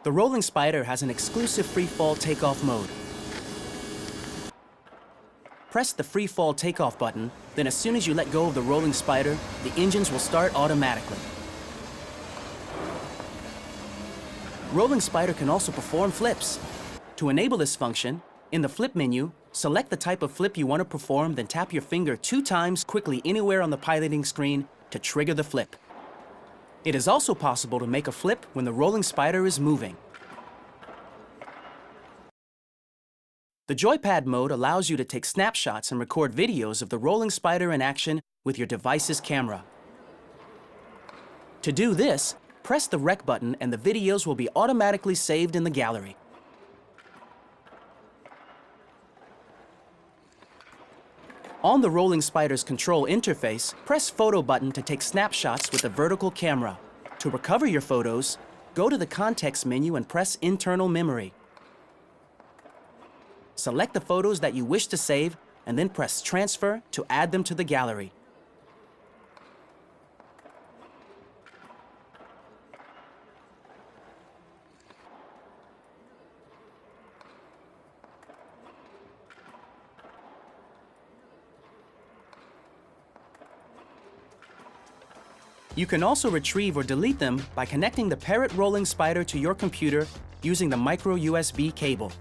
The rolling spider has an exclusive freefall takeoff mode. Press the freefall takeoff button, then as soon as you let go of the rolling spider, the engines will start automatically. Rolling spider can also perform flips. To enable this function, in the flip menu, select the type of flip you want to perform, then tap your finger 2 times quickly anywhere on the piloting screen to trigger the flip. It is also possible to make a flip when the rolling spider is moving. The Joypad mode allows you to take snapshots and record videos of the rolling spider in action with your device's camera. To do this, press the rec button and the videos will be automatically saved in the gallery. On the rolling spider's control interface, press Photo button to take snapshots with the vertical camera. To recover your photos, go to the Context menu and press Internal Memory. Select the photos that you wish to save and then press Transfer to add them to the gallery. You can also retrieve or delete them by connecting the Parrot rolling spider to your computer using the micro USB cable.